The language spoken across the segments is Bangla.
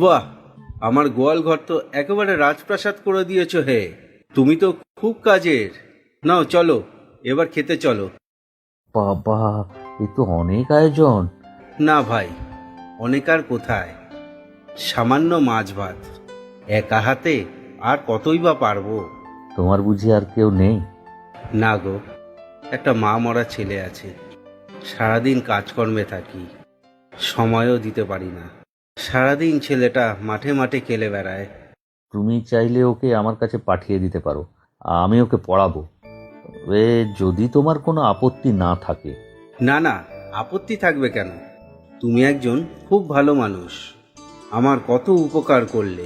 বাহ, আমার গোয়াল ঘর তো একেবারে রাজপ্রাসাদ করে দিয়েছো হে। তুমি তো খুব কাজের। নাও চলো, এবার খেতে চলো। বাবা, এ তো অনেক আয়োজন। না ভাই, অনেক আর কোথায়, সামান্য মাছ ভাত একা হাতে আর কতই বা পারবো। তোমার বুঝি আর কেউ নেই? না গো, একটা মা মরা ছেলে আছে। সারাদিন কাজকর্মে থাকি, সময়ও দিতে পারি না। সারাদিন ছেলেটা মাঠে মাঠে খেলে বেড়ায়। তুমি চাইলে ওকে আমার কাছে পাঠিয়ে দিতে পারো, আমি ওকে পড়াবো। এ, যদি তোমার কোনো আপত্তি না থাকে। না না, আপত্তি থাকবে কেন? তুমি একজন খুব ভালো মানুষ, আমার কত উপকার করলে।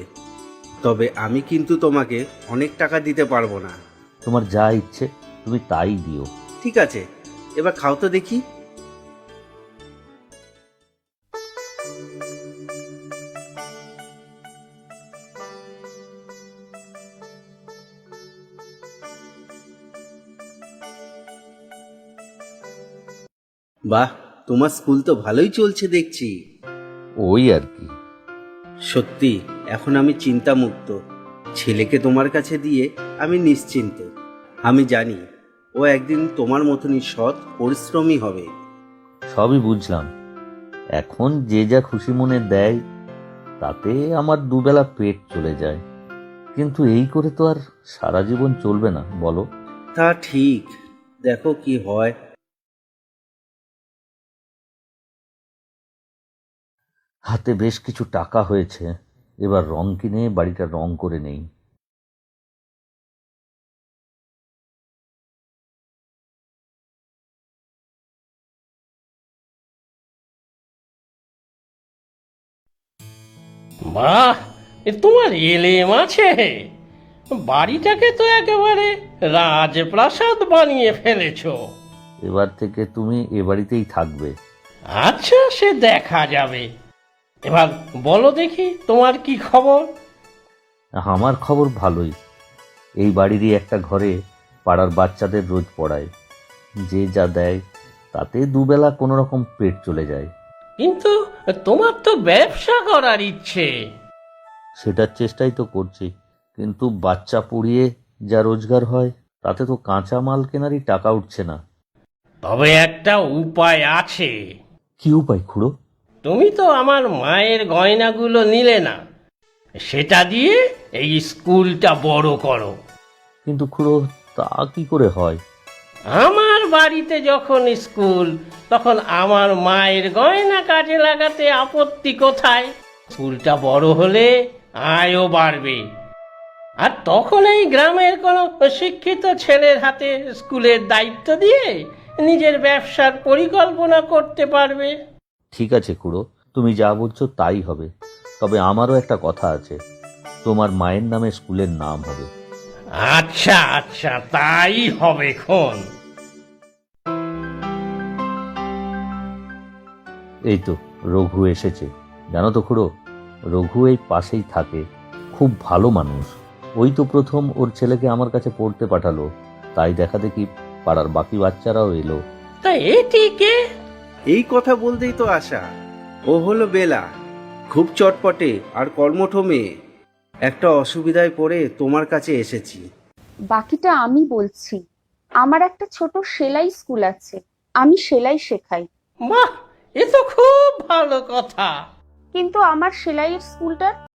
তবে আমি কিন্তু তোমাকে অনেক টাকা দিতে পারবো না। তোমার যা ইচ্ছে তুমি তাই দিও। ঠিক আছে, এবার খাও তো দেখি। বাহ, তোমার স্কুল তো ভালোই চলছে দেখছি। ওই আর কি। সত্যি, এখন আমি চিন্তামুক্ত। ছেলেকে তোমার কাছে দিয়ে আমি নিশ্চিন্ত। আমি জানি ও একদিন তোমার মতনই সৎ পরিশ্রমী হবে। সবই বুঝলাম। এখন যে যা খুশি মনে দেয়, তাতে আমার দুবেলা পেট চলে যায়। কিন্তু এই করে তো আর সারা জীবন চলবে না, বলো? তা ঠিক, দেখো কি হয়। হাতে বেশ কিছু টাকা হয়েছে, এবার রং কিনে বাড়িটা রং করে নেই। বাহ, এ তোমার এলেম আছে। বাড়িটাকে তো একেবারে রাজপ্রাসাদ বানিয়ে ফেলেছো। এবার থেকে তুমি এ বাড়িতেই থাকবে। আচ্ছা, সে দেখা যাবে। এবার বলো দেখি, তোমার কি খবর? আমার খবর ভালোই। এই বাড়িরই একটা ঘরে পাড়ার বাচ্চাদের রোজ পড়ায়। যে যা দেয় তাতে দুবেলা কোনো রকম পেট চলে যায়। কিন্তু তোমার তো ব্যবসা করার ইচ্ছে। সেটার চেষ্টাই তো করছি, কিন্তু বাচ্চা পড়িয়ে যা রোজগার হয় তাতে তো কাঁচা মাল কেনারই টাকা উঠছে না। তবে একটা উপায় আছে। কি উপায় খুড়ো? তুমি তো আমার মায়ের গয়নাগুলো নিলে না, সেটা দিয়ে এই স্কুলটা বড় করো। কিন্তু খুড়ো, তা কি করে হয়? আমার বাড়িতে যখন স্কুল, তখন আমার মায়ের গয়না কাজে লাগাতে আপত্তি কোথায়? স্কুলটা বড় হলে আয়ও বাড়বে, আর তখন এই গ্রামের কোনো শিক্ষিত ছেলের হাতে স্কুলের দায়িত্ব দিয়ে নিজের ব্যবসার পরিকল্পনা করতে পারবে। ঠিক আছে খুড়ো, তুমি যা বলছো তাই হবে। তবে আমারও একটা কথা আছে, তোমার মায়ের নামে স্কুলের নাম হবে। আচ্ছা আচ্ছা, তাই হবে খন। এই তো রঘু এসেছে। জানো তো খুড়ো, রঘু এই পাশেই থাকে, খুব ভালো মানুষ। ওই তো প্রথম ওর ছেলেকে আমার কাছে পড়তে পাঠালো, তাই দেখা দেখি পাড়ার বাকি বাচ্চারাও এলো। তা এটিকে এই কথা বলতেই তো আসা। ও হলো বেলা, খুব চটপটে আর কর্মঠ মেয়ে। একটা অসুবিধায় পড়ে তোমার কাছে এসেছি। বাকিটা আমি বলছি। আমার একটা ছোট সেলাই স্কুল আছে, আমি সেলাই শেখাই। বাহ, এ তো খুব ভালো কথা। কিন্তু আমার সেলাইয়ের স্কুলটার